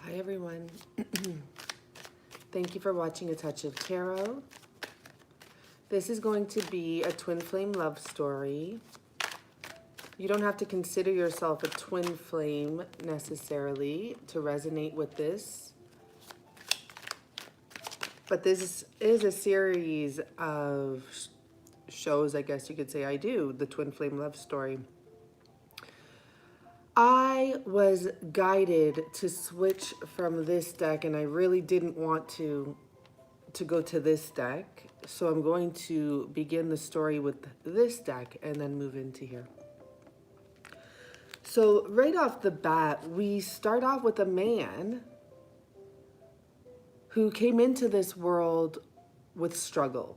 Hi everyone. Thank you for watching A Touch of Tarot. This is going to be a twin flame love story. You don't have to consider yourself a twin flame necessarily to resonate with this. But this is a series of shows, I guess you could say I do, the twin flame love story. I was guided to switch from this deck, and I really didn't want to go to this deck. So I'm going to begin the story with this deck and then move into here. So right off the bat, we start off with a man who came into this world with struggle,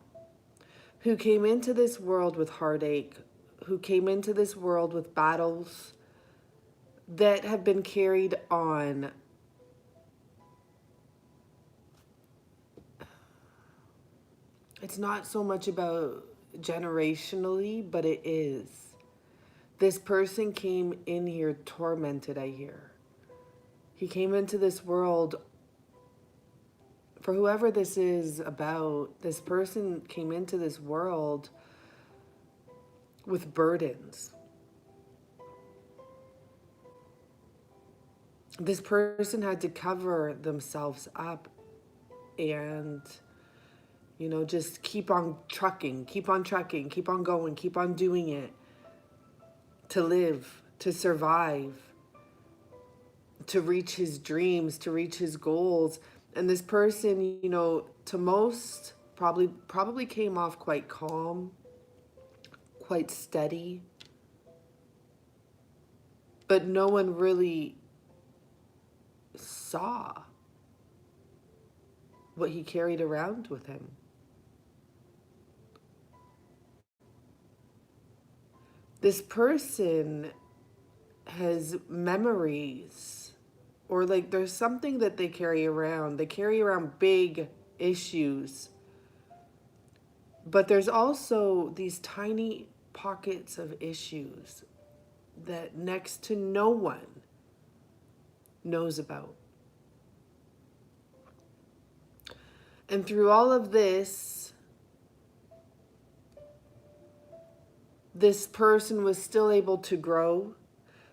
who came into this world with heartache, who came into this world with battles that have been carried on. It's not so much about generationally, but it is. This person came in here tormented, I hear. He came into this world, for whoever this is about, this person came into this world with burdens. This person had to cover themselves up and, you know, just keep on trucking, keep on going, keep on doing it, to live, to survive, to reach his dreams, to reach his goals. And this person, you know, to most probably came off quite calm, quite steady, but no one really saw what he carried around with him. This person has memories, or like there's something that they carry around. They carry around big issues, but there's also these tiny pockets of issues that next to no one knows about. And through all of this, this person was still able to grow.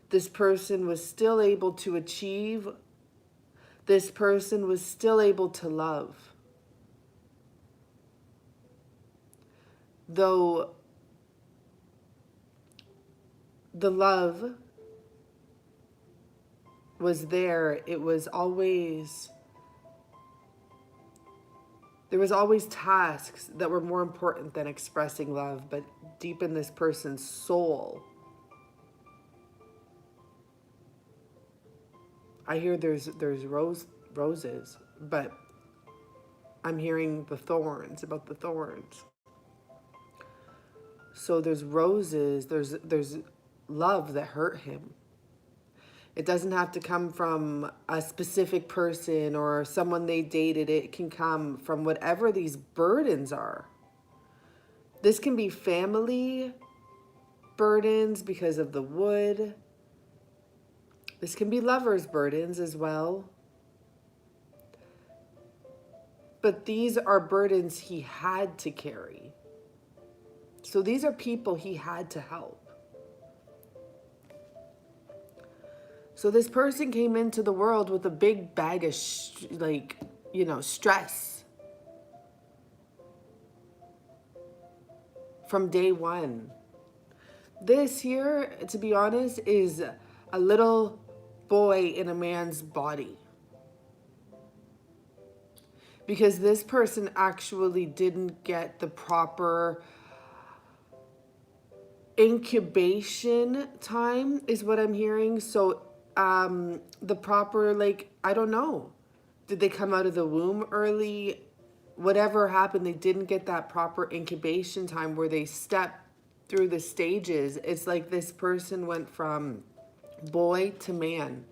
This person was still able to achieve. This person was still able to love. Though the love was there, there was always tasks that were more important than expressing love. But deep in this person's soul, I hear there's roses, but I'm hearing the thorns, about the thorns. So there's roses, there's love that hurt him. It doesn't have to come from a specific person or someone they dated. It can come from whatever these burdens are. This can be family burdens because of the wood. This can be lovers' burdens as well. But these are burdens he had to carry. So these are people he had to help. So this person came into the world with a big bag of stress from day one. This here, to be honest, is a little boy in a man's body. Because this person actually didn't get the proper incubation time, is what I'm hearing. So the proper, like, I don't know, did they come out of the womb early? Whatever happened, they didn't get that proper incubation time where they step through the stages. It's like this person went from boy to man.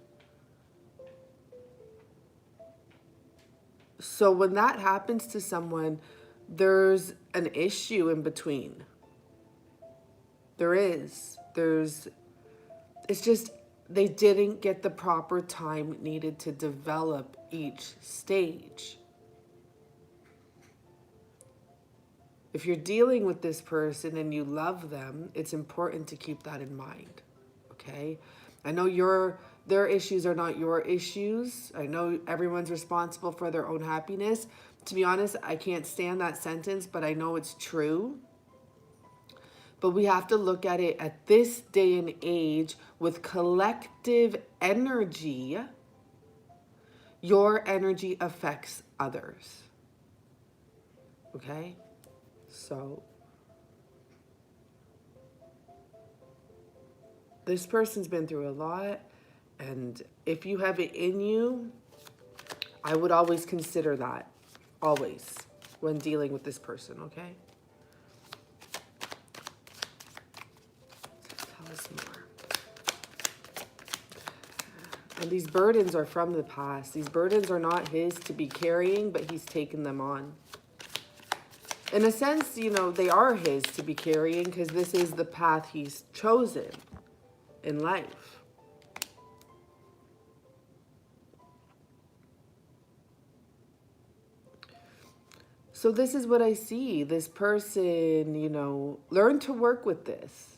So when that happens to someone, there's an issue in between. It's just they didn't get the proper time needed to develop each stage. If you're dealing with this person and you love them, it's important to keep that in mind, okay? I know their issues are not your issues. I know everyone's responsible for their own happiness. To be honest, I can't stand that sentence, but I know it's true. But we have to look at it at this day and age with collective energy. Your energy affects others, okay? So this person's been through a lot, and if you have it in you, I would always consider that, always, when dealing with this person, okay? Tell us more. And these burdens are from the past. These burdens are not his to be carrying, but he's taken them on. In a sense, you know, they are his to be carrying because this is the path he's chosen in life. So this is what I see. This person, you know, learned to work with this.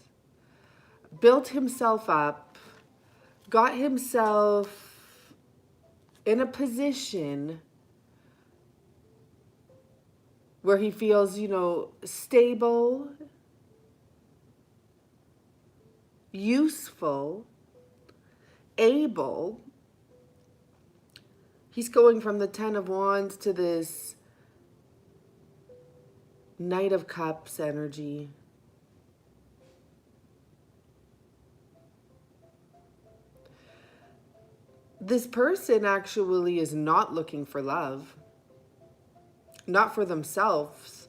Built himself up. Got himself in a position where he feels, you know, stable, useful, able. He's going from the Ten of Wands to this Knight of Cups energy. This person actually is not looking for love. Not for themselves.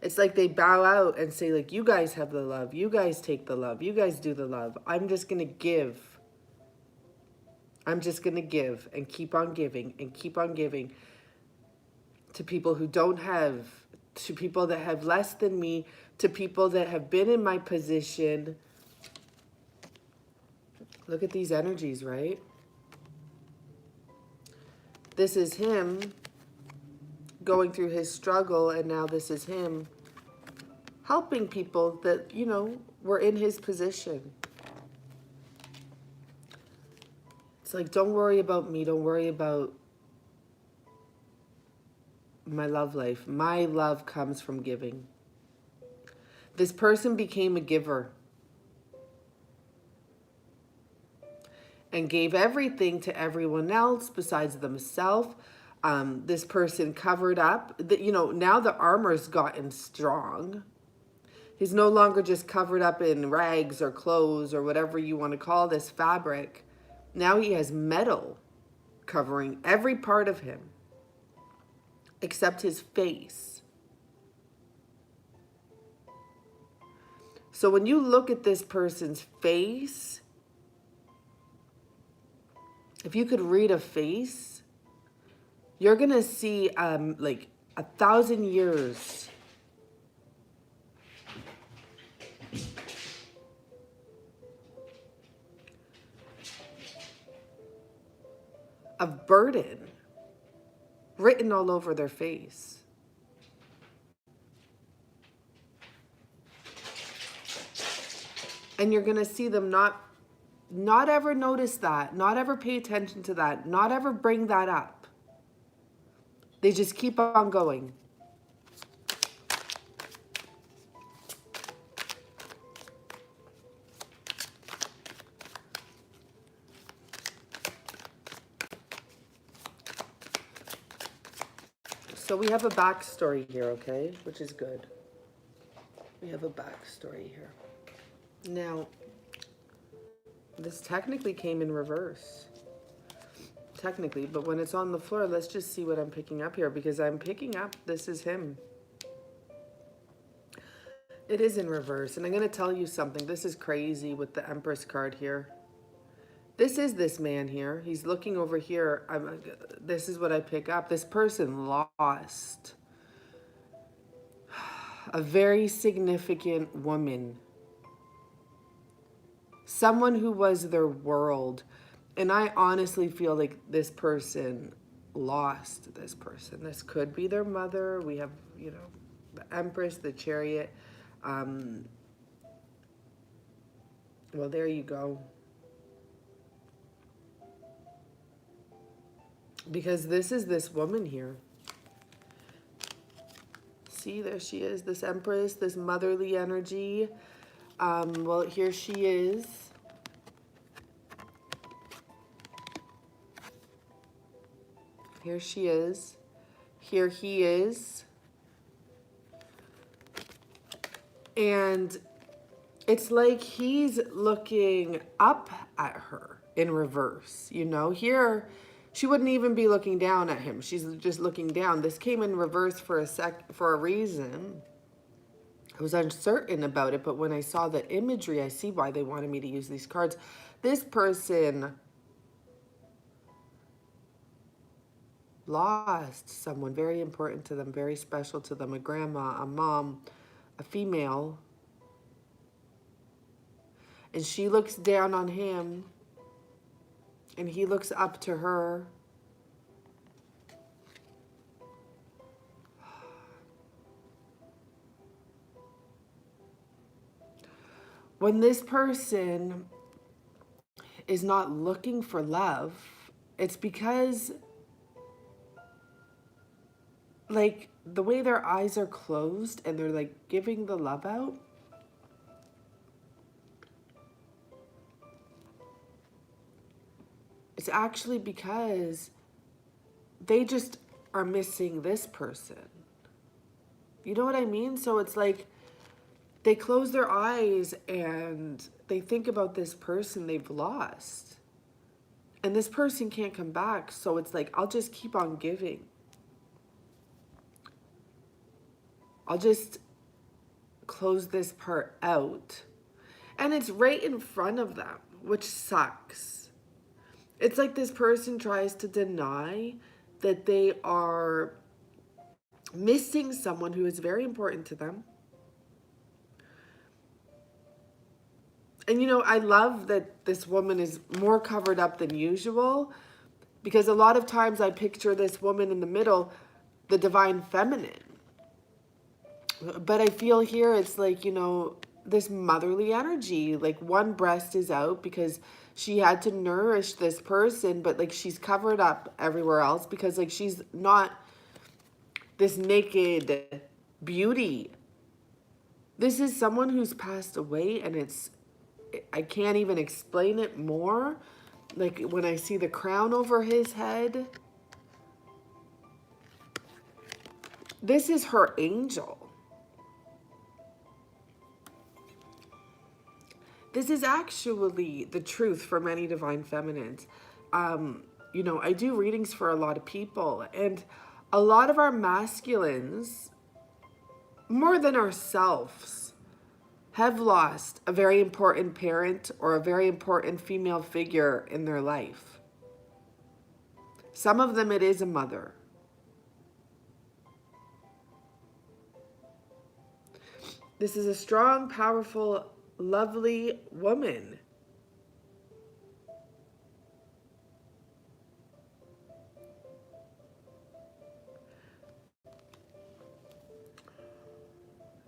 It's like they bow out and say, like, you guys have the love. You guys take the love. You guys do the love. I'm just going to give. I'm just going to give and keep on giving and keep on giving to people who don't have, to people that have less than me, to people that have been in my position. Look at these energies, right? This is him going through his struggle, and now this is him helping people that, you know, were in his position. It's like, don't worry about me. Don't worry about my love life. My love comes from giving. This person became a giver and gave everything to everyone else besides themselves. This person covered up. You know, now the armor's gotten strong. He's no longer just covered up in rags or clothes or whatever you want to call this fabric. Now he has metal covering every part of him except his face. So when you look at this person's face, if you could read a face, you're going to see like 1,000 years of burden written all over their face. And you're going to see them not ever notice that, not ever pay attention to that, not ever bring that up. They just keep on going. So we have a backstory here, okay? Which is good. We have a backstory here. Now, this technically came in reverse. Technically, but when it's on the floor, let's just see what I'm picking up here, because I'm picking up this is him. It is in reverse, and I'm going to tell you something. This is crazy with the Empress card here. This is this man here. He's looking over here. This is what I pick up. This person lost a very significant woman. someone who was their world. And I honestly feel like this person lost this person. This could be their mother. We have, you know, the Empress, the Chariot. Well, there you go. Because this is this woman here. See, there she is, this Empress, this motherly energy. Well, here she is. Here she is. Here he is. And it's like he's looking up at her in reverse, you know? Here, she wouldn't even be looking down at him. She's just looking down. This came in reverse for a reason. I was uncertain about it, but when I saw the imagery, I see why they wanted me to use these cards. This person lost someone very important to them, very special to them, a grandma, a mom, a female. And she looks down on him, and he looks up to her. When this person is not looking for love, it's because, like, the way their eyes are closed and they're like giving the love out, it's actually because they just are missing this person. You know what I mean? So it's like they close their eyes and they think about this person they've lost. And this person can't come back. So it's like, I'll just keep on giving. I'll just close this part out. And it's right in front of them, which sucks. It's like this person tries to deny that they are missing someone who is very important to them. And, you know, I love that this woman is more covered up than usual, because a lot of times I picture this woman in the middle, the divine feminine. But I feel here it's like, you know, this motherly energy, like one breast is out because she had to nourish this person, but like she's covered up everywhere else because like she's not this naked beauty. This is someone who's passed away, and I can't even explain it more. Like when I see the crown over his head, this is her angel. This is actually the truth for many divine feminines. You know, I do readings for a lot of people, and a lot of our masculines, more than ourselves, have lost a very important parent or a very important female figure in their life. Some of them, it is a mother. This is a strong, powerful, lovely woman.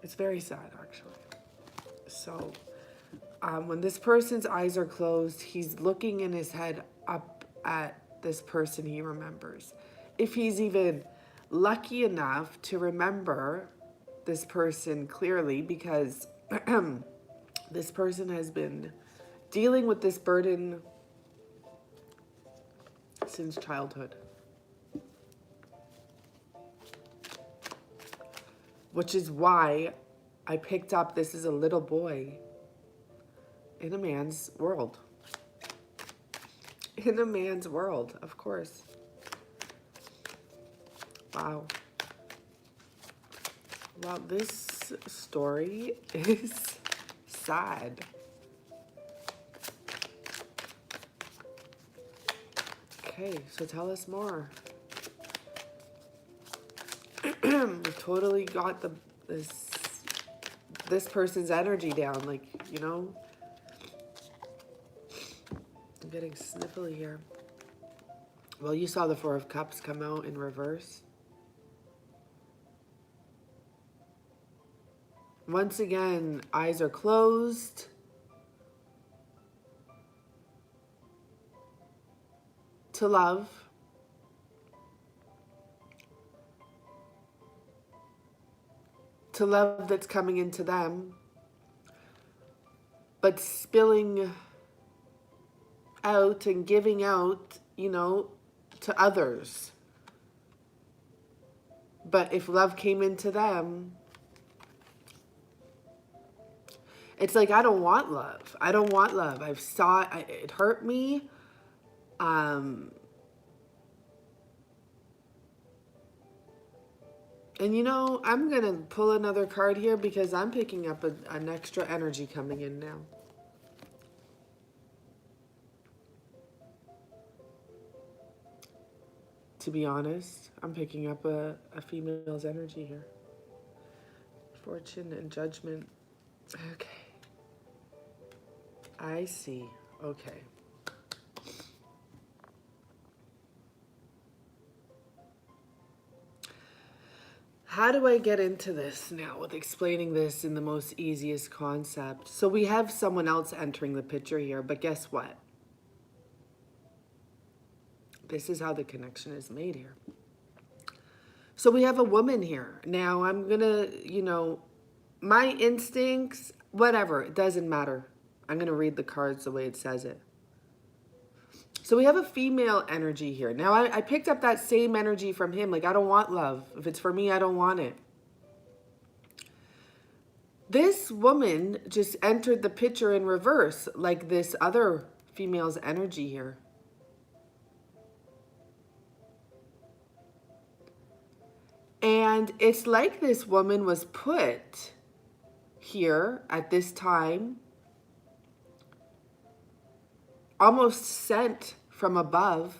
It's very sad, actually. So when this person's eyes are closed, he's looking in his head up at this person he remembers. If he's even lucky enough to remember this person clearly, because this person has been dealing with this burden since childhood. Which is why I picked up this is a little boy in a man's world. In a man's world, of course. Wow. Wow, this story is sad. Okay, so tell us more. We've totally got this person's energy down, like, you know. I'm getting sniffly here. Well, you saw the Four of Cups come out in reverse. Once again, eyes are closed. To love. To love that's coming into them. But spilling out and giving out, you know, to others. But if love came into them, it's like, I don't want love. I don't want love. I've saw it. It hurt me. And you know, I'm going to pull another card here because I'm picking up an extra energy coming in now. To be honest, I'm picking up a female's energy here. Fortune and Judgment. Okay. I see. Okay. How do I get into this now with explaining this in the most easiest concept? So we have someone else entering the picture here, but guess what? This is how the connection is made here. So we have a woman here. Now I'm going to, you know, my instincts, whatever, it doesn't matter. I'm going to read the cards the way it says it. So we have a female energy here. Now I picked up that same energy from him. Like, I don't want love. If it's for me, I don't want it. This woman just entered the picture in reverse, like this other female's energy here. And it's like this woman was put here at this time, almost sent from above.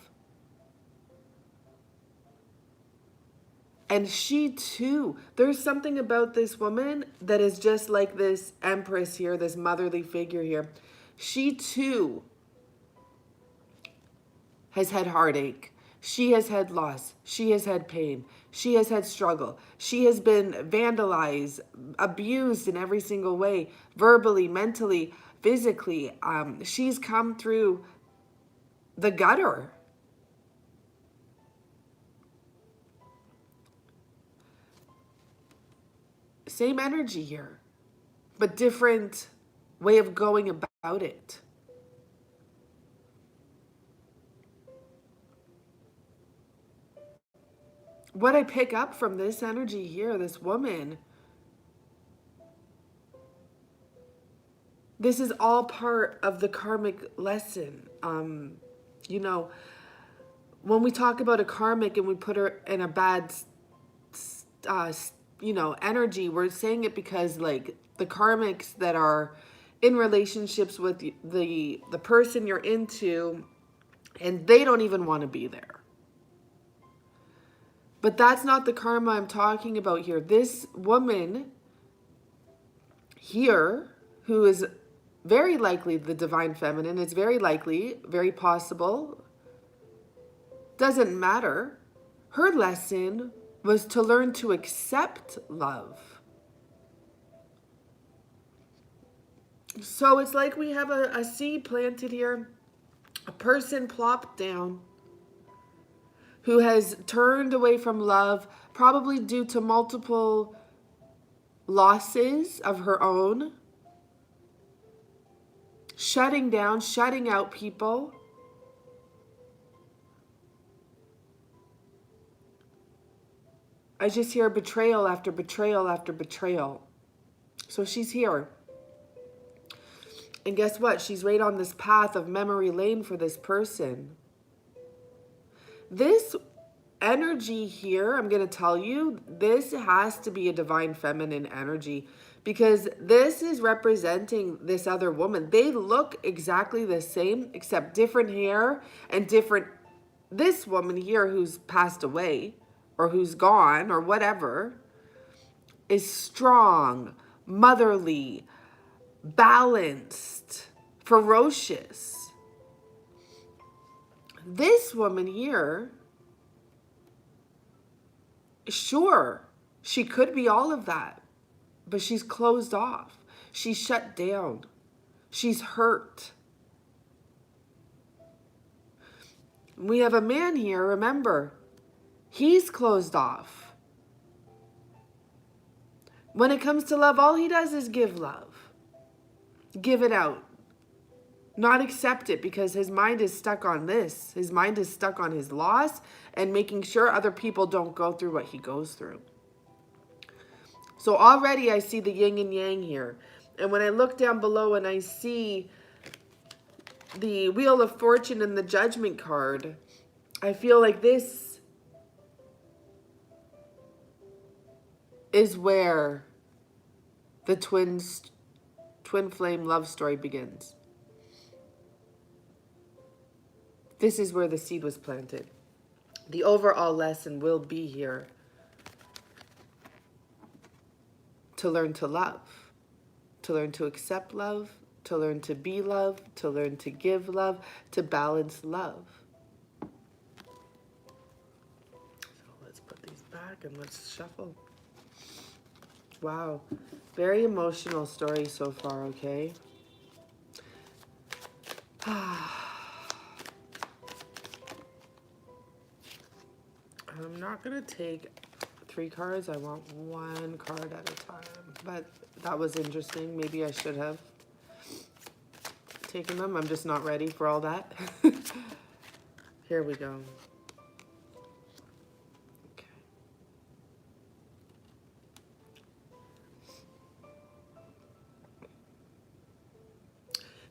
And she too, there's something about this woman that is just like this empress here, this motherly figure here. She too has had heartache. She has had loss. She has had pain. She has had struggle. She has been vandalized, abused in every single way, verbally, mentally, physically. She's come through the gutter. Same energy here, but different way of going about it. What I pick up from this energy here, this woman, this is all part of the karmic lesson. You know, when we talk about a karmic and we put her in a bad, you know, energy, we're saying it because, like, the karmics that are in relationships with the person you're into, and they don't even want to be there. But that's not the karma I'm talking about here. This woman here, who is very likely the divine feminine, it's very likely, very possible, doesn't matter. Her lesson was to learn to accept love. So it's like we have a seed planted here, a person plopped down, who has turned away from love, probably due to multiple losses of her own, shutting down, shutting out people. I just hear betrayal after betrayal after betrayal. So she's here. And guess what? She's right on this path of memory lane for this person. This energy here, I'm going to tell you, this has to be a divine feminine energy, because this is representing this other woman. They look exactly the same, except different hair and different. This woman here who's passed away or who's gone or whatever is strong, motherly, balanced, ferocious. This woman here, sure, she could be all of that, but she's closed off. She's shut down. She's hurt. We have a man here, remember, he's closed off. When it comes to love, all he does is give love. Give it out. Not accept it, because his mind is stuck on this. His mind is stuck on his loss and making sure other people don't go through what he goes through. So already I see the yin and yang here. And when I look down below and I see the Wheel of Fortune and the Judgment card, I feel like this is where the twin flame love story begins. This is where the seed was planted. The overall lesson will be here to learn to love, to learn to accept love, to learn to be love, to learn to give love, to balance love. So let's put these back and let's shuffle. Wow, very emotional story so far, okay? I'm not gonna take 3 cards. I want 1 card at a time, but that was interesting. Maybe I should have taken them. I'm just not ready for all that. Here we go. Okay.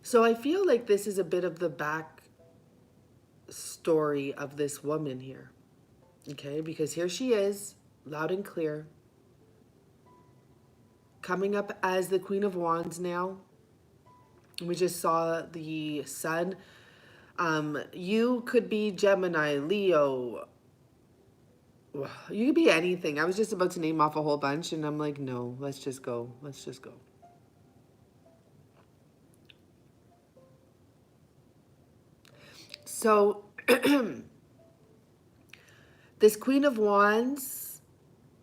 So I feel like this is a bit of the back story of this woman here. Okay, because here she is, loud and clear, coming up as the Queen of Wands now. We just saw the Sun. You could be Gemini, Leo. You could be anything. I was just about to name off a whole bunch, and I'm like, no, let's just go. Let's just go. So, this Queen of Wands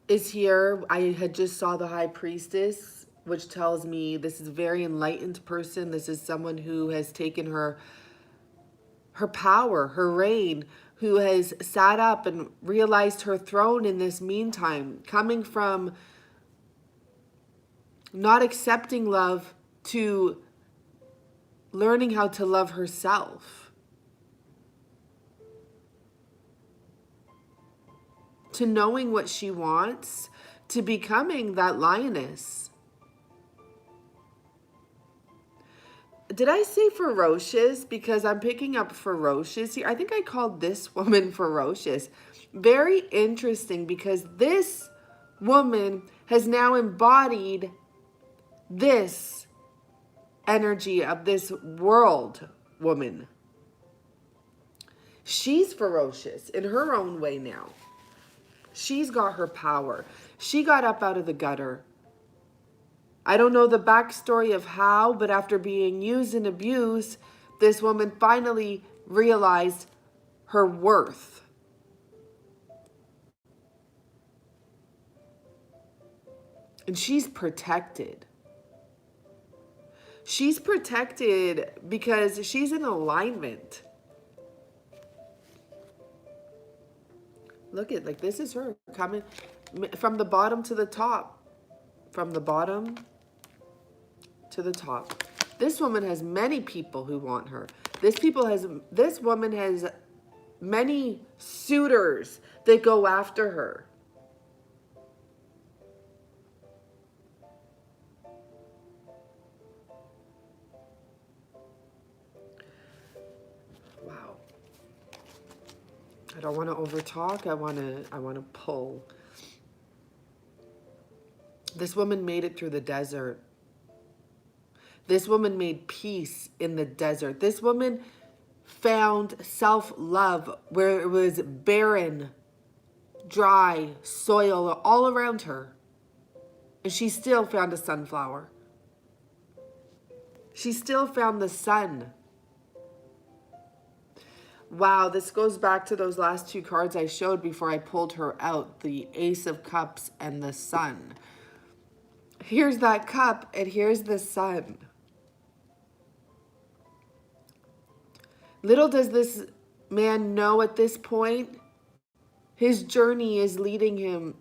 is here. I had just saw the High Priestess, which tells me this is a very enlightened person. This is someone who has taken her power, her reign, who has sat up and realized her throne in this meantime, coming from not accepting love to learning how to love herself. To knowing what she wants, to becoming that lioness. Did I say ferocious? Because I'm picking up ferocious here. I think I called this woman ferocious. Very interesting, because this woman has now embodied this energy of this world woman. She's ferocious in her own way now. She's got her power. She got up out of the gutter. I don't know the backstory of how, but after being used and abused, this woman finally realized her worth. And she's protected. She's protected because she's in alignment. Look at, like, this is her coming from the bottom to the top. From the bottom to the top. This woman has many people who want her. This woman has many suitors that go after her. Wow. I don't want to overtalk. I want to pull. This woman made it through the desert. This woman made peace in the desert. This woman found self-love where it was barren, dry soil all around her. And she still found a sunflower. She still found the sun. Wow, this goes back to those last two cards I showed before I pulled her out. The Ace of Cups and the Sun. Here's that cup and here's the Sun. Little does this man know at this point, his journey is leading him.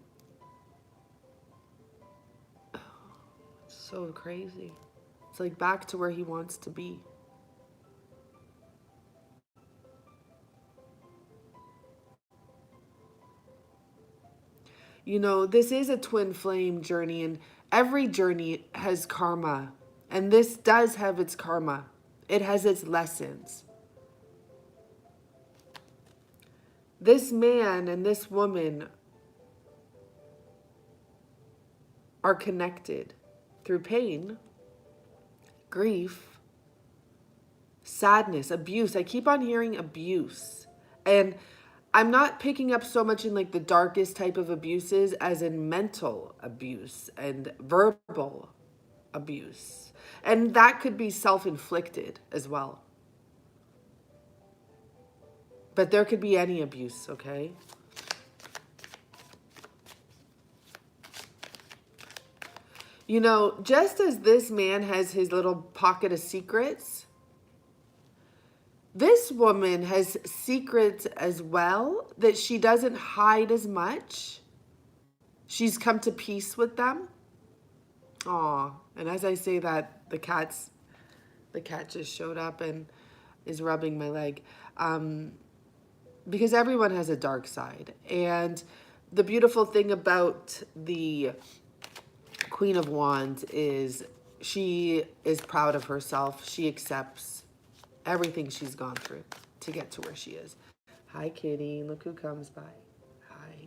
So crazy. It's like back to where he wants to be. You know, this is a twin flame journey, and every journey has karma. And this does have its karma. It has its lessons. This man and this woman are connected through pain, grief, sadness, abuse. I keep on hearing abuse. And I'm not picking up so much in like the darkest type of abuses as in mental abuse and verbal abuse. And that could be self-inflicted as well. But there could be any abuse, okay? You know, just as this man has his little pocket of secrets, this woman has secrets as well that she doesn't hide as much. She's come to peace with them. Aw, and as I say that, the cat just showed up and is rubbing my leg. Because everyone has a dark side. And the beautiful thing about the Queen of Wands is she is proud of herself. She accepts everything she's gone through to get to where she is. Hi, kitty. Look who comes by. Hi.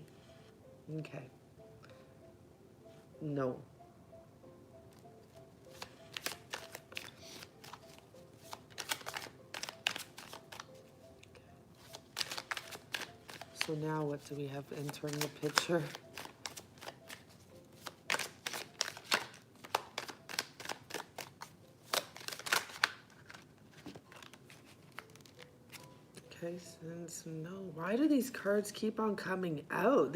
Okay. No. So now what do we have entering the picture? Okay, since no, why do these cards keep on coming out?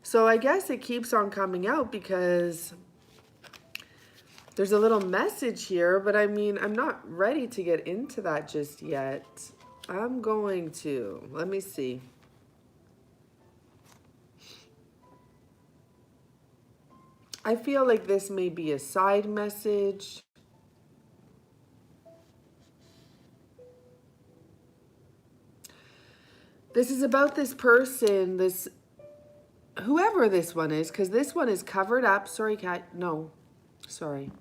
So I guess it keeps on coming out because there's a little message here, but I mean, I'm not ready to get into that just yet. I'm going to. Let me see. I feel like this may be a side message. This is about this person, whoever this one is, because this one is covered up. Sorry, cat. No, sorry.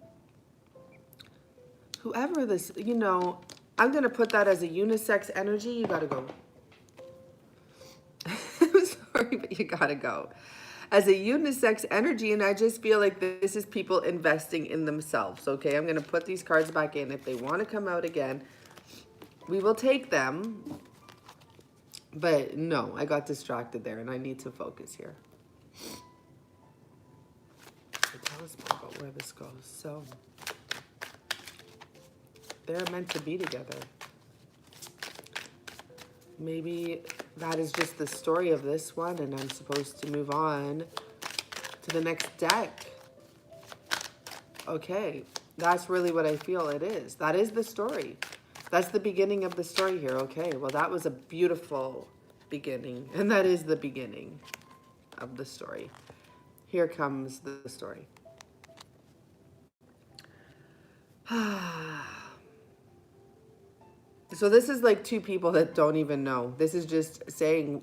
Whoever this, you know, I'm going to put that as a unisex energy. You got to go. I'm sorry, but you got to go. As a unisex energy, and I just feel like this is people investing in themselves, okay? I'm going to put these cards back in. If they want to come out again, we will take them. But no, I got distracted there, and I need to focus here. So tell us more about where this goes. So they're meant to be together. Maybe that is just the story of this one, and I'm supposed to move on to the next deck. Okay, that's really what I feel it is. That is the story. That's the beginning of the story here. Okay, well, that was a beautiful beginning, and that is the beginning of the story. Here comes the story. So this is like two people that don't even know. This is just saying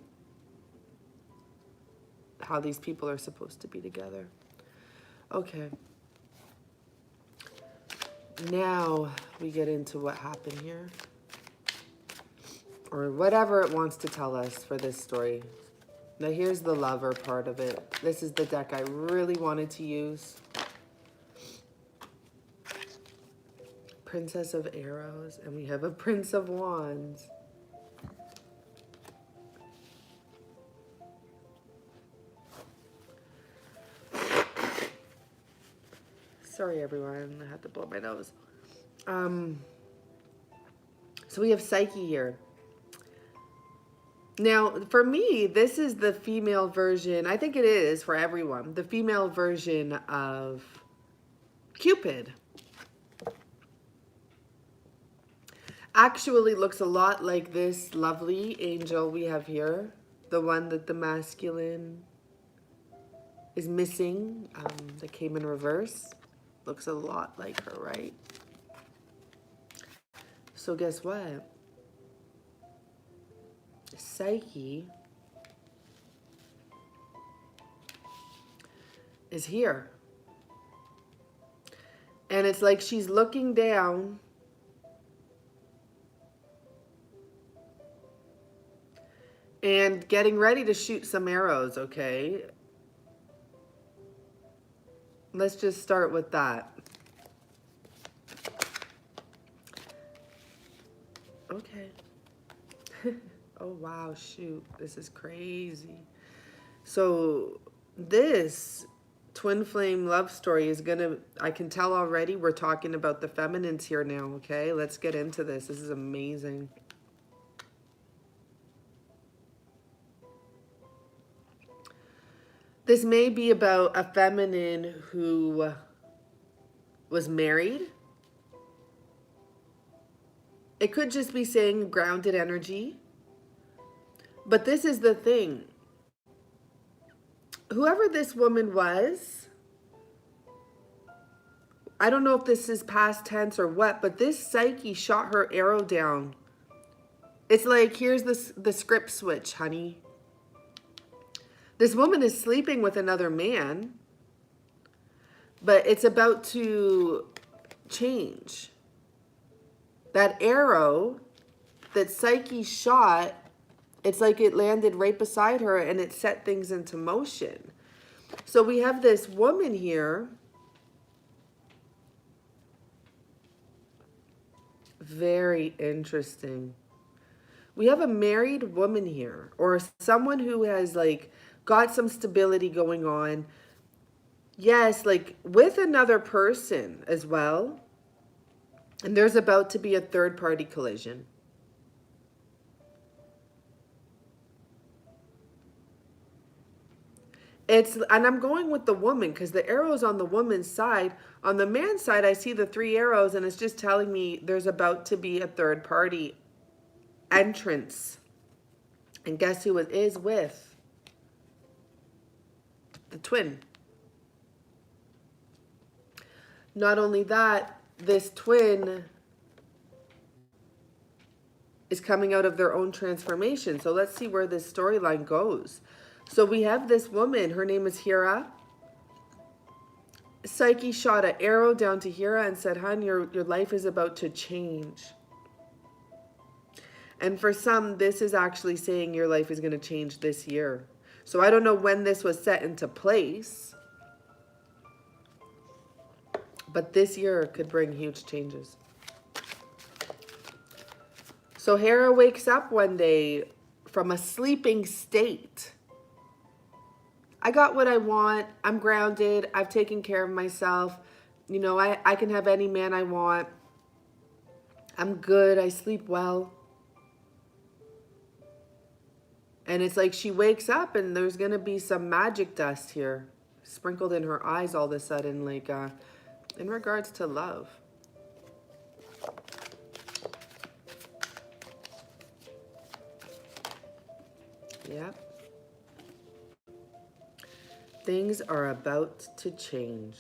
how these people are supposed to be together. Okay. Now we get into what happened here. Or whatever it wants to tell us for this story. Now here's the lover part of it. This is the deck I really wanted to use. Princess of Arrows, and we have a Prince of Wands. Sorry, everyone. I had to blow my nose. So we have Psyche here. Now, for me, this is the female version. I think it is for everyone. The female version of Cupid. Actually looks a lot like this lovely angel we have here. The one that the masculine is missing, that came in reverse. Looks a lot like her, right? So guess what? Psyche is here. And it's like she's looking down and getting ready to shoot some arrows, okay? Let's just start with that. Okay. Oh, wow, shoot. This is crazy. So this twin flame love story is gonna, I can tell already we're talking about the feminines here now, okay? Let's get into this. This is amazing. This may be about a feminine who was married. It could just be saying grounded energy. But this is the thing. Whoever this woman was, I don't know if this is past tense or what, but this Psyche shot her arrow down. It's like, here's the script switch, honey. This woman is sleeping with another man, but it's about to change. That arrow that Psyche shot, it's like it landed right beside her and it set things into motion. So we have this woman here. Very interesting. We have a married woman here, or someone who has like got some stability going on. Yes, like with another person as well. And there's about to be a third party collision. And I'm going with the woman because the arrow's on the woman's side. On the man's side, I see the 3 arrows and it's just telling me there's about to be a third party entrance. And guess who it is with? The twin. Not only that, this twin is coming out of their own transformation. So let's see where this storyline goes. So we have this woman, her name is Hera. Psyche shot an arrow down to Hera and said, "Hun, your life is about to change." And for some, this is actually saying your life is going to change this year. So I don't know when this was set into place, but this year could bring huge changes. So Hera wakes up one day from a sleeping state. I got what I want. I'm grounded. I've taken care of myself. You know, I can have any man I want. I'm good. I sleep well. And it's like she wakes up and there's going to be some magic dust here sprinkled in her eyes all of a sudden, like in regards to love. Yep. Things are about to change.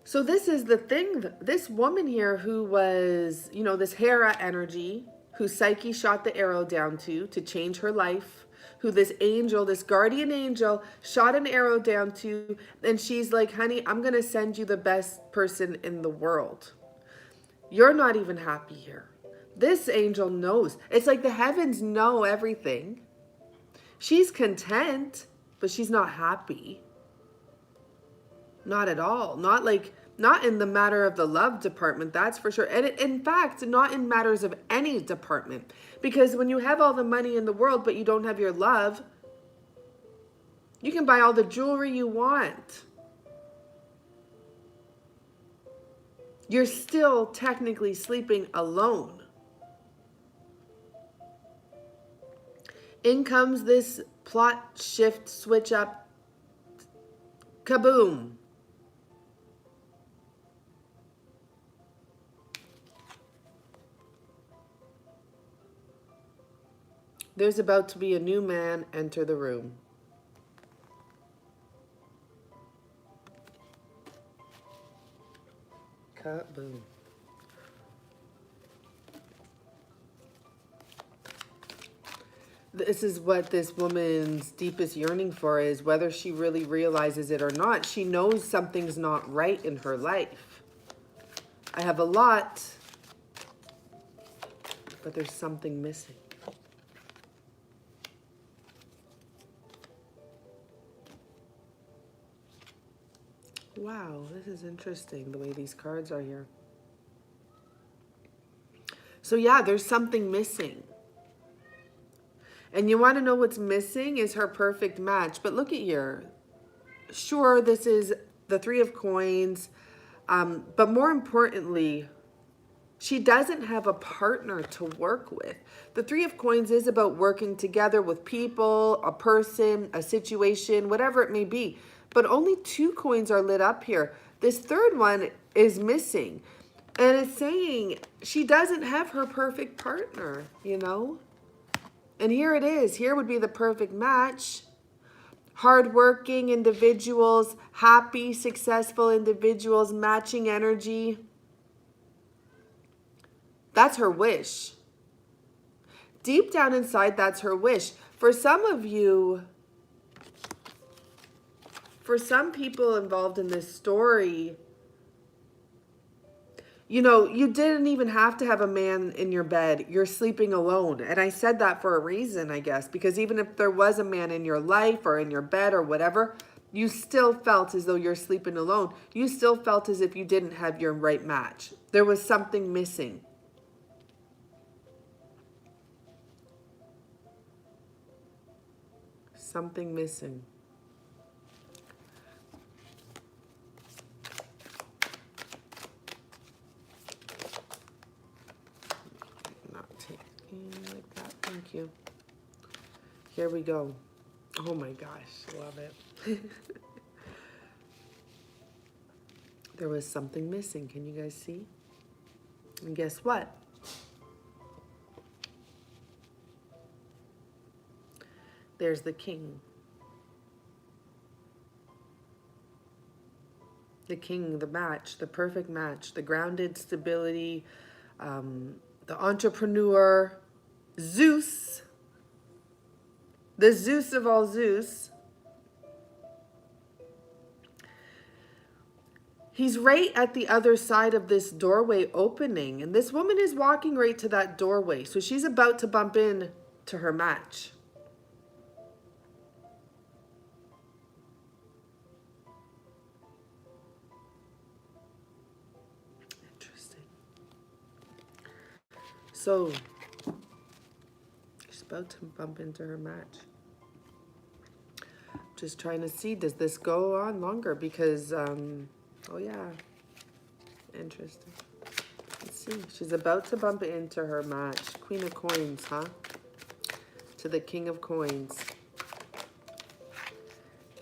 So this is the thing, this woman here who was, you know, this Hera energy, who Psyche shot the arrow down to change her life, who this angel, this guardian angel, shot an arrow down to, and she's like, "Honey, I'm going to send you the best person in the world. You're not even happy here." This angel knows. It's like the heavens know everything. She's content, but she's not happy. Not at all. Not in the matter of the love department, that's for sure. And in fact, not in matters of any department. Because when you have all the money in the world, but you don't have your love, you can buy all the jewelry you want. You're still technically sleeping alone. In comes this plot shift, switch up, kaboom. There's about to be a new man enter the room. Kaboom. This is what this woman's deepest yearning for is, whether she really realizes it or not. She knows something's not right in her life. I have a lot, but there's something missing. Wow, this is interesting, the way these cards are here. So yeah, there's something missing. And you want to know what's missing is her perfect match. But look at here. Sure, this is the Three of Coins. But more importantly, she doesn't have a partner to work with. The Three of Coins is about working together with people, a person, a situation, whatever it may be. But only 2 coins are lit up here. This third one is missing. And it's saying she doesn't have her perfect partner, you know? And here it is. Here would be the perfect match. Hardworking individuals, happy, successful individuals, matching energy. That's her wish. Deep down inside, that's her wish. For some of you, for some people involved in this story, you know, you didn't even have to have a man in your bed. You're sleeping alone. And I said that for a reason, I guess, because even if there was a man in your life or in your bed or whatever, you still felt as though you're sleeping alone. You still felt as if you didn't have your right match. There was something missing. Something missing. Like that. Thank you. Here we go. Oh my gosh, love it. There was something missing. Can you guys see? And guess what? There's the king. The king, the match, the perfect match, the grounded stability, the entrepreneur, Zeus, the Zeus of all Zeus. He's right at the other side of this doorway opening, and this woman is walking right to that doorway. So she's about to bump in to her match. Interesting. So she's about to bump into her match. Just trying to see, does this go on longer? Because, oh yeah, interesting. Let's see. She's about to bump into her match. Queen of Coins, huh? To the King of Coins.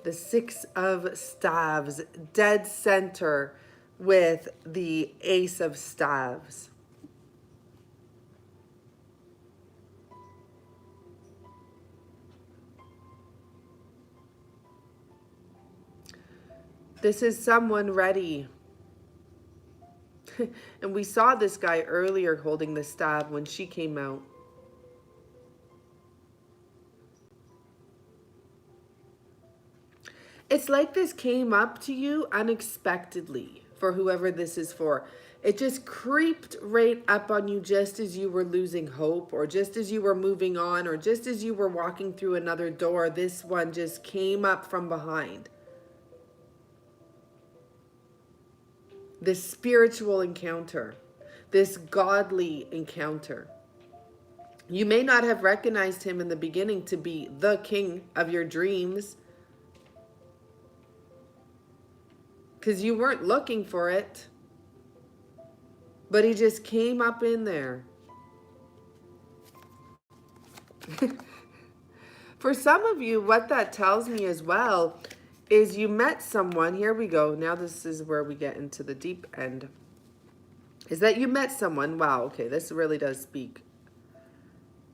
The Six of Staves, dead center with the Ace of Staves. This is someone ready. And we saw this guy earlier holding the staff when she came out. It's like this came up to you unexpectedly for whoever this is for. It just creeped right up on you just as you were losing hope, or just as you were moving on, or just as you were walking through another door. This one just came up from behind. This spiritual encounter, this godly encounter. You may not have recognized him in the beginning to be the king of your dreams, because you weren't looking for it, but he just came up in there. For some of you, what that tells me as well is you met someone. Here we go. Now this is where we get into the deep end. Is that you met someone. Wow, okay, this really does speak.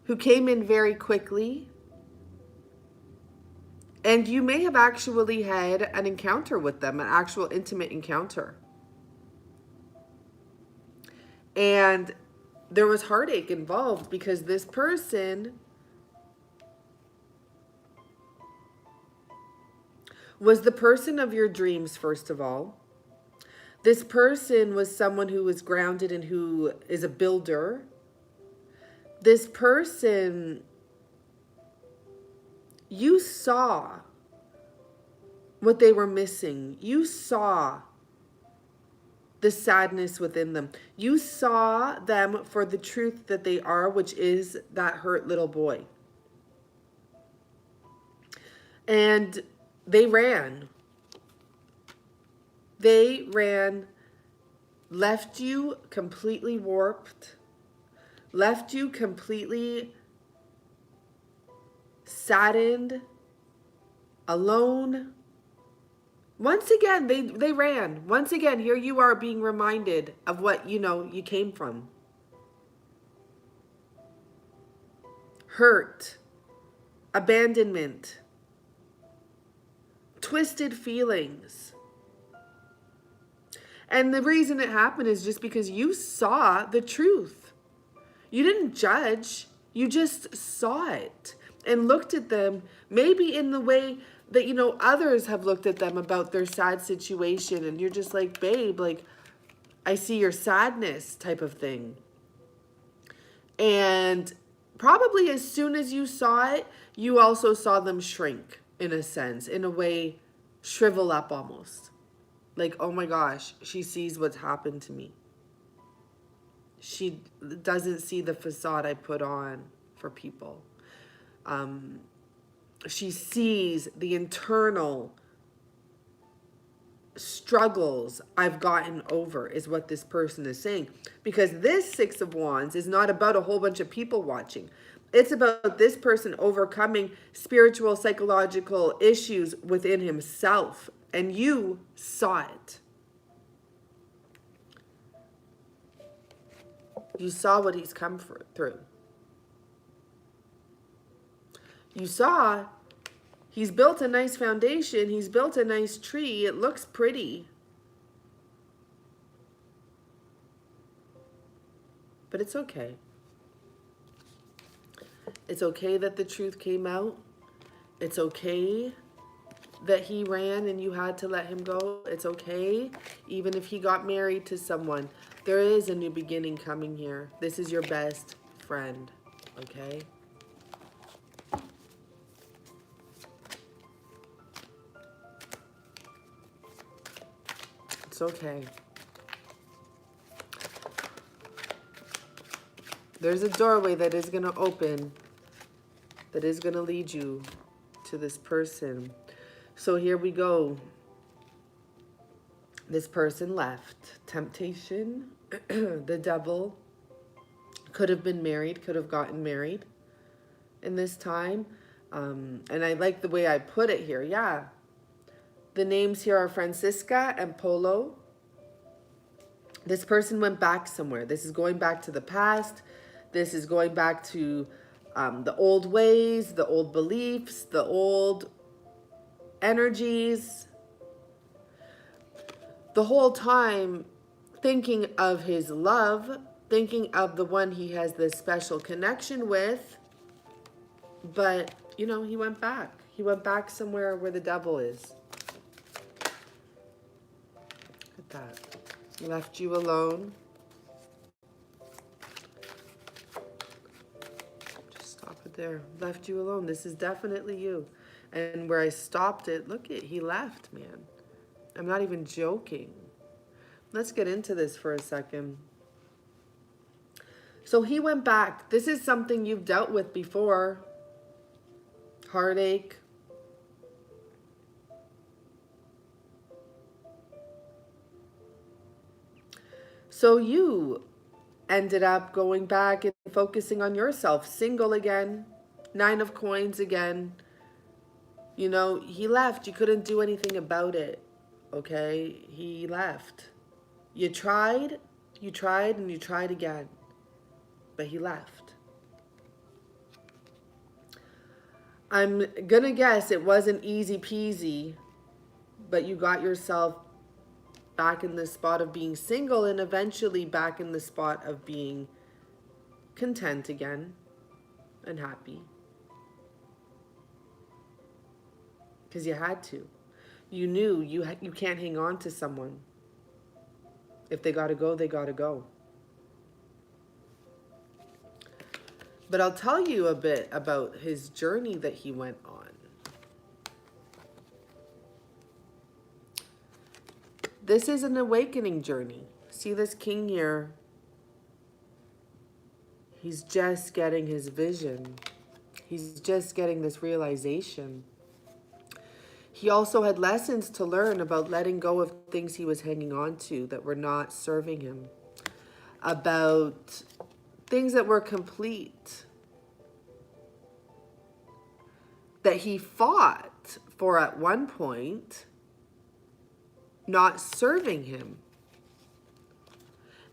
Who came in very quickly. And you may have actually had an encounter with them, an actual intimate encounter. And there was heartache involved because this person was the person of your dreams, first of all. This person was someone who was grounded and who is a builder. This person, you saw what they were missing. You saw the sadness within them. You saw them for the truth that they are, which is that hurt little boy. And they ran. They ran, left you completely warped, left you completely saddened, alone. Once again, they ran. Once again, here you are being reminded of what you came from. Hurt, abandonment, twisted feelings. And the reason it happened is just because you saw the truth. You didn't judge. You just saw it and looked at them maybe in the way that, others have looked at them about their sad situation. And you're just like, babe, like, I see your sadness type of thing. And probably as soon as you saw it, you also saw them shrink in a sense, in a way, shrivel up almost. Like, oh my gosh, she sees what's happened to me. She doesn't see the facade I put on for people. She sees the internal struggles I've gotten over, is what this person is saying. Because this Six of Wands is not about a whole bunch of people watching. It's about this person overcoming spiritual, psychological issues within himself. And you saw it. You saw what he's come through. You saw he's built a nice foundation. He's built a nice tree. It looks pretty. But it's okay. It's okay that the truth came out. It's okay that he ran and you had to let him go. It's okay, even if he got married to someone. There is a new beginning coming here. This is your best friend, okay? It's okay. There's a doorway that is going to open, that is going to lead you to this person. So here we go. This person left. Temptation, the devil, could have been married, could have gotten married in this time. And I like the way I put it here. Yeah. The names here are Francisca and Polo. This person went back somewhere. This is going back to the past. This is going back to the old ways, the old beliefs, the old energies. The whole time thinking of his love, thinking of the one he has this special connection with. But, he went back. He went back somewhere where the devil is. Look at that. He left you alone. Just stop it there. Left you alone. This is definitely you. And where I stopped it, look at, he left, man. I'm not even joking. Let's get into this for a second. So he went back. This is something you've dealt with before. Heartache. So you ended up going back and focusing on yourself, single again, Nine of Coins again. You know, he left. You couldn't do anything about it. Okay? He left. You tried, and you tried again. But he left. I'm gonna guess it wasn't easy peasy, but you got yourself back in the spot of being single and eventually back in the spot of being content again and happy. Because you had to. You knew you can't hang on to someone. If they gotta go, they gotta go. But I'll tell you a bit about his journey that he went on. This is an awakening journey. See this king here? He's just getting his vision. He's just getting this realization. He also had lessons to learn about letting go of things he was hanging on to that were not serving him. About things that were complete. That he fought for at one point, not serving him.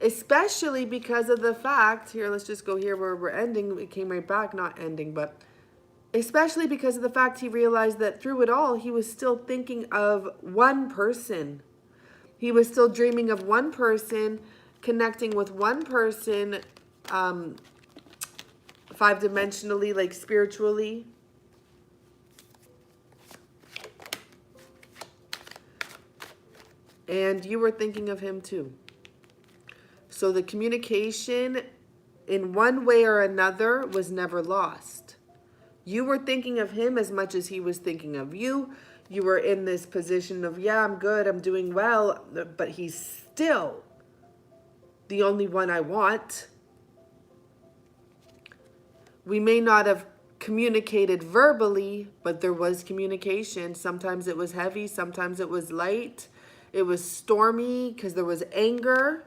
Especially because of the fact, here, let's just go here where we're ending. It came right back, not ending, but especially because of the fact he realized that through it all, he was still thinking of one person. He was still dreaming of one person, connecting with one person, five-dimensionally, like spiritually. And you were thinking of him too. So the communication in one way or another was never lost. You were thinking of him as much as he was thinking of you. You were in this position of, yeah, I'm good, I'm doing well, but he's still the only one I want. We may not have communicated verbally, but there was communication. Sometimes it was heavy, sometimes it was light. It was stormy because there was anger.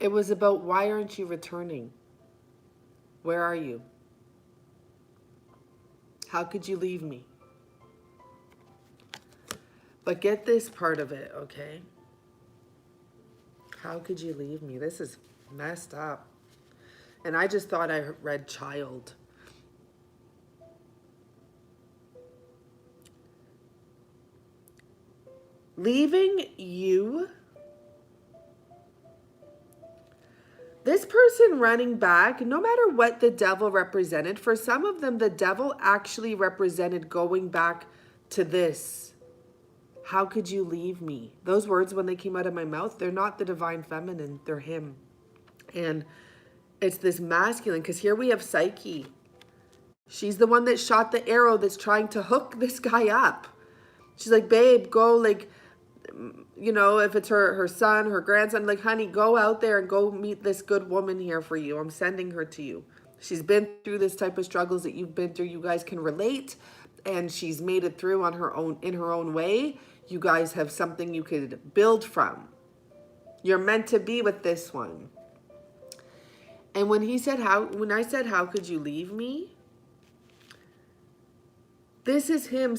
It was about, why aren't you returning? Where are you? How could you leave me? But get this part of it, okay? How could you leave me? This is messed up. And I just thought I read child. Leaving you. This person running back, no matter what the devil represented, for some of them, the devil actually represented going back to this. How could you leave me? Those words, when they came out of my mouth, they're not the divine feminine, they're him. And it's this masculine, because here we have Psyche. She's the one that shot the arrow that's trying to hook this guy up. She's like, babe, go, like, you know, if it's her son, her grandson, like, honey, go out there and go meet this good woman here for you. I'm sending her to you. She's been through this type of struggles that you've been through. You guys can relate, and she's made it through on her own, in her own way. You guys have something you could build from. You're meant to be with this one. And when I said, how could you leave me? This is him.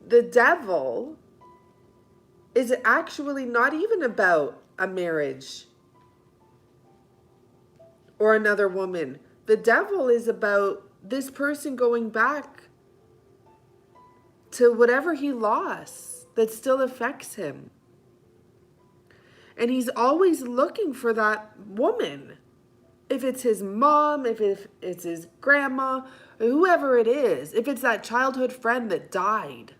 The devil is actually not even about a marriage or another woman. The devil is about this person going back to whatever he lost that still affects him. And he's always looking for that woman. If it's his mom, if it's his grandma, whoever it is, if it's that childhood friend that died.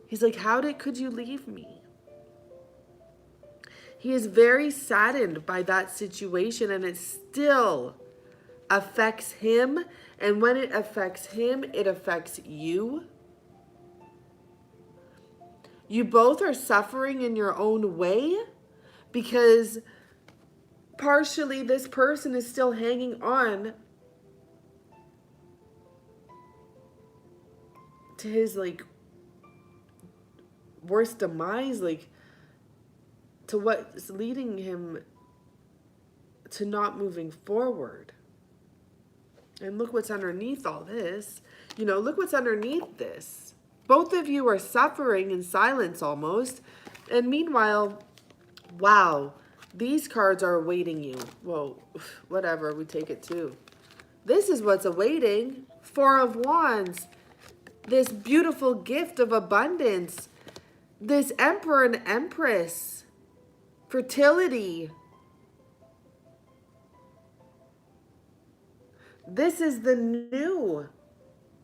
He's like, could you leave me? He is very saddened by that situation, and it still affects him. And when it affects him, it affects you. You both are suffering in your own way, because partially this person is still hanging on to his, like, worse demise, like to what's leading him to not moving forward. And look what's underneath all this. You know, look what's underneath this. Both of you are suffering in silence almost. And meanwhile, wow, these cards are awaiting you. Whoa, whatever, we take it too. This is what's awaiting. Four of Wands. This beautiful gift of abundance. This Emperor and Empress. Fertility. This is the new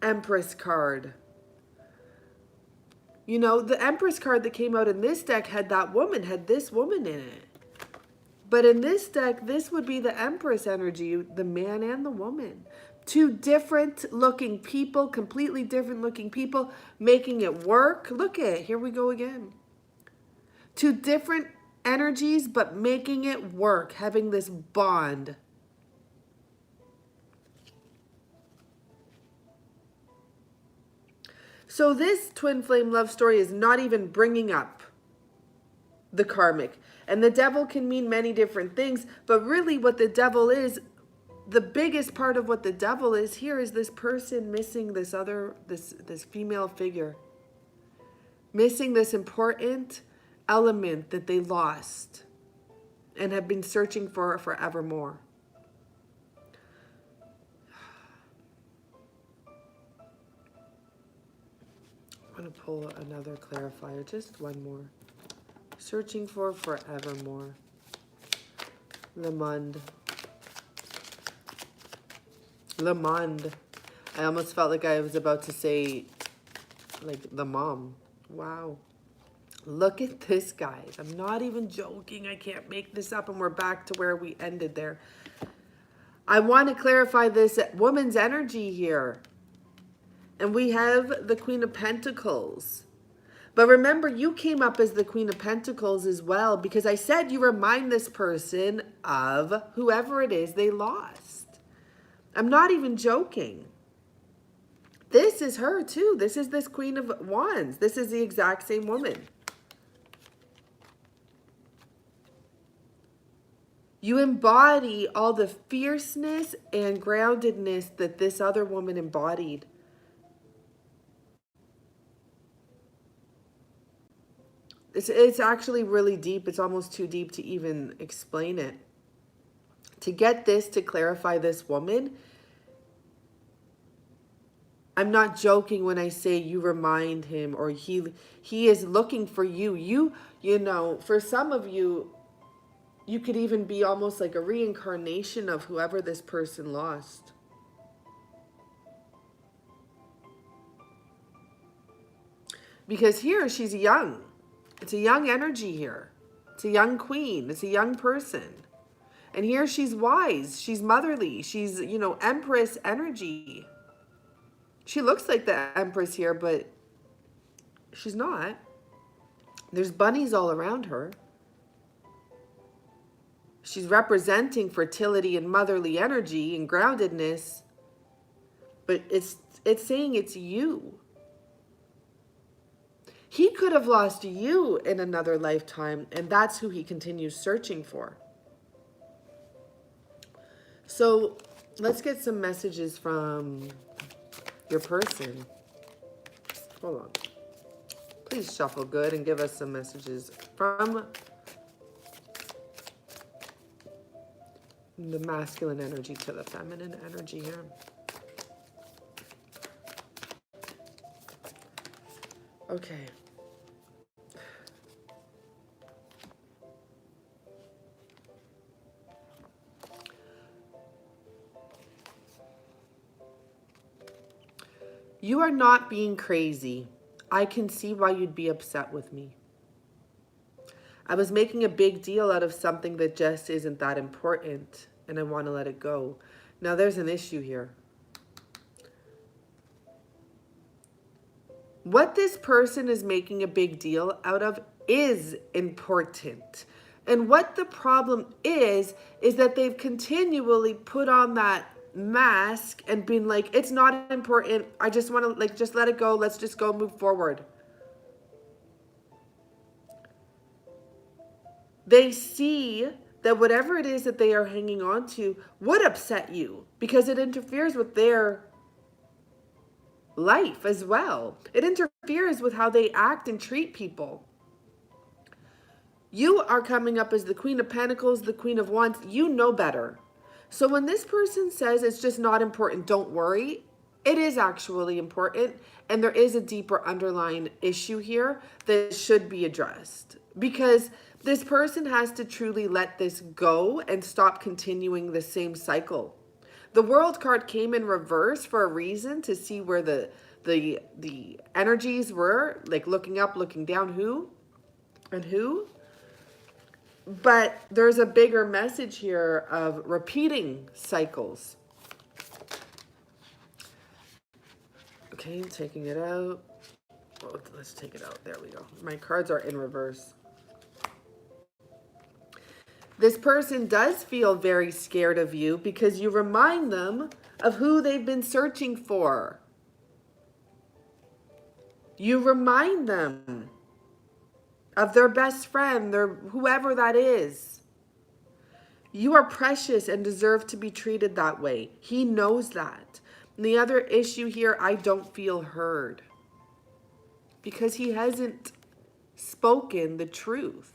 Empress card. You know, the Empress card that came out in this deck had that woman, had this woman in it. But in this deck, this would be the Empress energy, the man and the woman. Two different looking people, completely different looking people, making it work. Look at it, here we go again. Two different energies, but making it work, having this bond. So this twin flame love story is not even bringing up the karmic. And the devil can mean many different things, but really what the devil is, the biggest part of what the devil is here is this person missing this female figure. Missing this important element that they lost and have been searching for forevermore. I'm going to pull another clarifier, just one more. Searching for forevermore. Le Monde. Le Monde. I almost felt like I was about to say, like, the mom. Wow. Look at this, guys. I'm not even joking. I can't make this up, and we're back to where we ended there. I want to clarify this woman's energy here. And we have the Queen of Pentacles. But remember, you came up as the Queen of Pentacles as well, because I said you remind this person of whoever it is they lost. I'm not even joking. This is her too. This is this Queen of Wands. This is the exact same woman. You embody all the fierceness and groundedness that this other woman embodied. It's actually really deep. It's almost too deep to even explain it. To get this, to clarify this woman, I'm not joking when I say you remind him, or he is looking for you. You know, for some of you, you could even be almost like a reincarnation of whoever this person lost. Because here she's young. It's a young energy here. It's a young queen. It's a young person. And here she's wise. She's motherly. She's, you know, Empress energy. She looks like the Empress here, but she's not. There's bunnies all around her. She's representing fertility and motherly energy and groundedness. But it's saying it's you. He could have lost you in another lifetime, and that's who he continues searching for. So let's get some messages from your person. Hold on. Please shuffle good and give us some messages from the masculine energy to the feminine energy here. Okay. You are not being crazy. I can see why you'd be upset with me. I was making a big deal out of something that just isn't that important, and I want to let it go. Now, there's an issue here. What this person is making a big deal out of is important. And what the problem is that they've continually put on that mask and been like, it's not important. I just want to, like, just let it go. Let's just go move forward. They see that whatever it is that they are hanging on to would upset you because it interferes with their life as well. It interferes with how they act and treat people. You are coming up as the Queen of Pentacles, the Queen of Wands. You know better. So when this person says it's just not important, don't worry, it is actually important. And there is a deeper underlying issue here that should be addressed. Because this person has to truly let this go and stop continuing the same cycle. The World card came in reverse for a reason, to see where the energies were, like looking up, looking down, who and who. But there's a bigger message here of repeating cycles. Okay, taking it out. Oh, let's take it out. There we go. My cards are in reverse. This person does feel very scared of you because you remind them of who they've been searching for. You remind them of their best friend, their whoever that is. You are precious and deserve to be treated that way. He knows that. And the other issue here, I don't feel heard. Because he hasn't spoken the truth.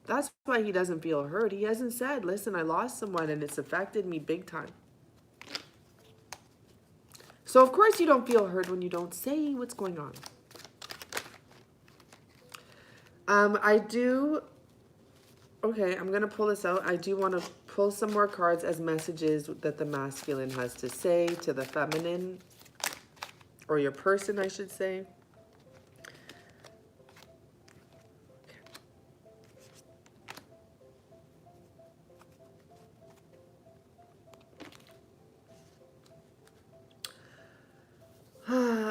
That's why he doesn't feel heard. He hasn't said, listen, I lost someone and it's affected me big time. So of course you don't feel heard when you don't say what's going on. Okay, I'm going to pull this out. I do want to pull some more cards as messages that the masculine has to say to the feminine, or your person, I should say.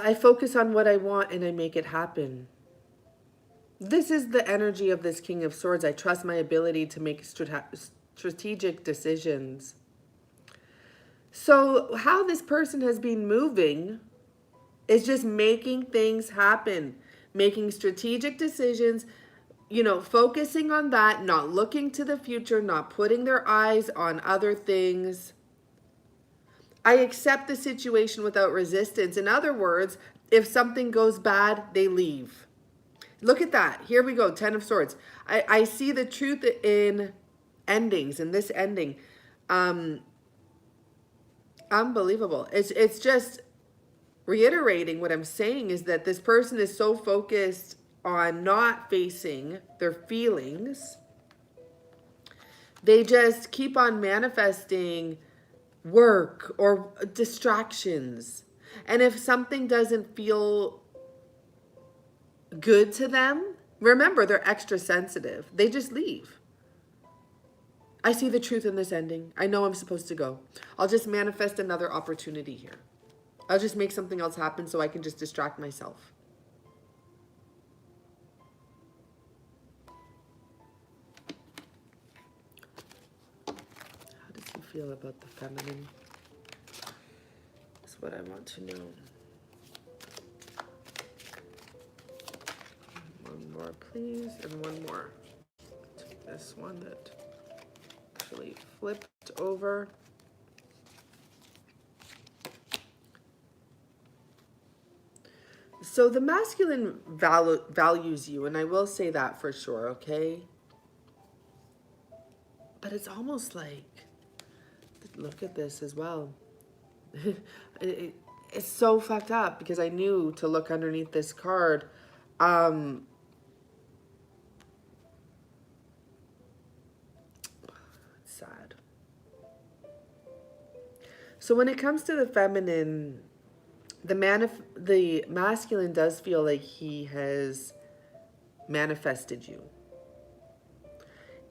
I focus on what I want and I make it happen. This is the energy of this King of Swords. I trust my ability to make strategic decisions. So how this person has been moving is just making things happen, making strategic decisions, you know, focusing on that, not looking to the future, not putting their eyes on other things. I accept the situation without resistance. In other words, if something goes bad, they leave. Look at that. Here we go. 10 of Swords. I see the truth in endings, in this ending. Unbelievable. It's just reiterating what I'm saying is that this person is so focused on not facing their feelings. They just keep on manifesting work or distractions. And if something doesn't feel good to them, remember, they're extra sensitive. They just leave. I see the truth in this ending. I know I'm supposed to go. I'll just manifest another opportunity here. I'll just make something else happen so I can just distract myself. How does he feel about the feminine? That's what I want to know. One more, please, and one more. Take this one that actually flipped over. So the masculine values you, and I will say that for sure, okay? But it's almost like, look at this as well. It's so fucked up because I knew to look underneath this card. It's sad. So when it comes to the feminine, the masculine does feel like he has manifested you.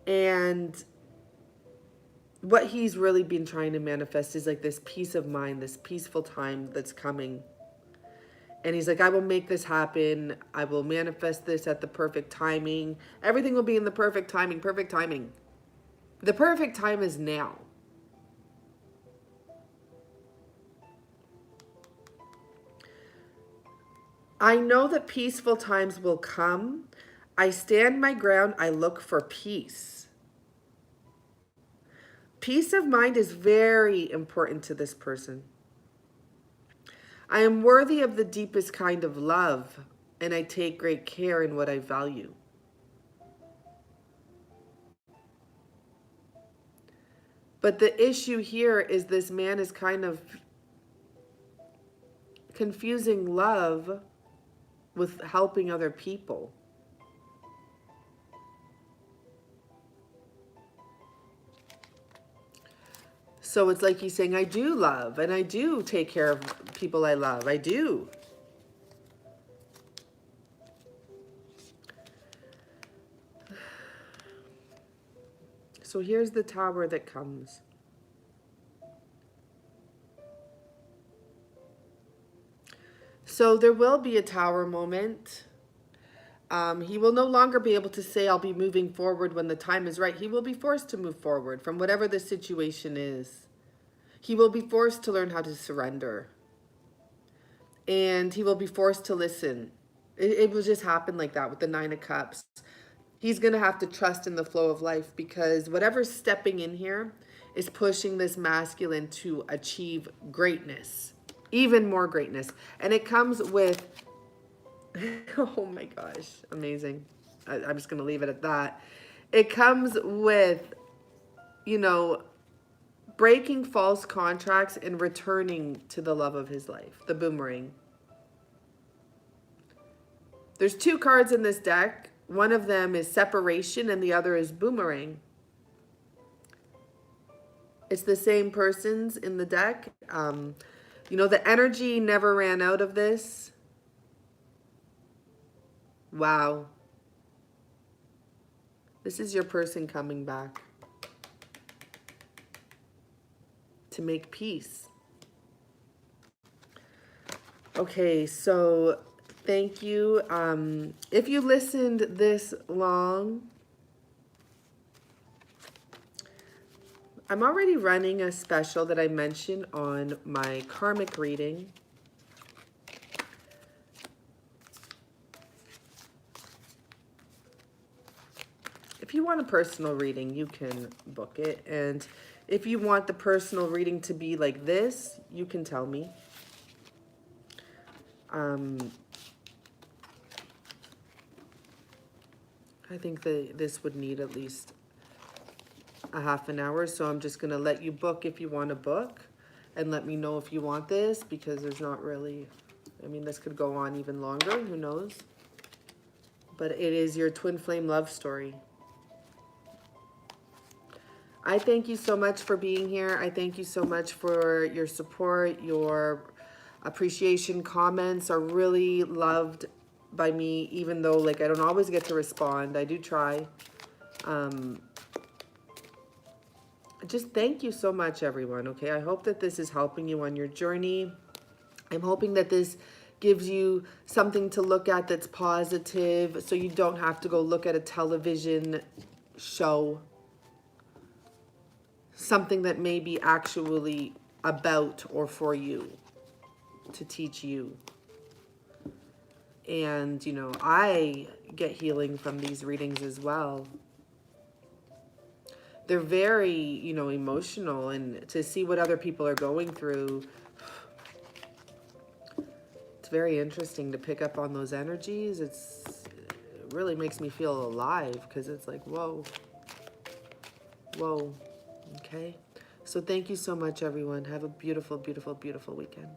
And what he's really been trying to manifest is like this peace of mind, this peaceful time that's coming. And he's like, I will make this happen. I will manifest this at the perfect timing. Everything will be in the perfect timing, perfect timing. The perfect time is now. I know that peaceful times will come. I stand my ground. I look for peace. Peace of mind is very important to this person. I am worthy of the deepest kind of love, and I take great care in what I value. But the issue here is this man is kind of confusing love with helping other people. So it's like he's saying, I do love and I do take care of people I love. I do. So here's the Tower that comes. So there will be a Tower moment. He will no longer be able to say, I'll be moving forward when the time is right. He will be forced to move forward from whatever the situation is. He will be forced to learn how to surrender. And he will be forced to listen. It will just happen like that with the Nine of Cups. He's going to have to trust in the flow of life, because whatever's stepping in here is pushing this masculine to achieve greatness, even more greatness. And it comes with, oh my gosh, amazing. I'm just going to leave it at that. It comes with, you know, breaking false contracts and returning to the love of his life, the boomerang. There's two cards in this deck. One of them is separation and the other is boomerang. It's the same persons in the deck. You know, the energy never ran out of this. Wow. This is your person coming back to make peace. Okay, so thank you. If you listened this long, I'm already running a special that I mentioned on my karmic reading. If you want a personal reading, you can book it. And if you want the personal reading to be like this, you can tell me. I think that this would need at least a half an hour, so I'm just gonna let you book if you want to book, and let me know if you want this, because there's not really, I mean, this could go on even longer, who knows, but it is your twin flame love story. I thank you so much for being here. I thank you so much for your support. Your appreciation comments are really loved by me, even though like I don't always get to respond. I do try. Just thank you so much, everyone. Okay, I hope that this is helping you on your journey. I'm hoping that this gives you something to look at that's positive, so you don't have to go look at a television show. Something that may be actually about or for you, to teach you. And, you know, I get healing from these readings as well. They're very, you know, emotional, and to see what other people are going through, it's very interesting to pick up on those energies. It really makes me feel alive, because it's like, whoa, whoa. Okay, so thank you so much, everyone. Have a beautiful, beautiful, beautiful weekend.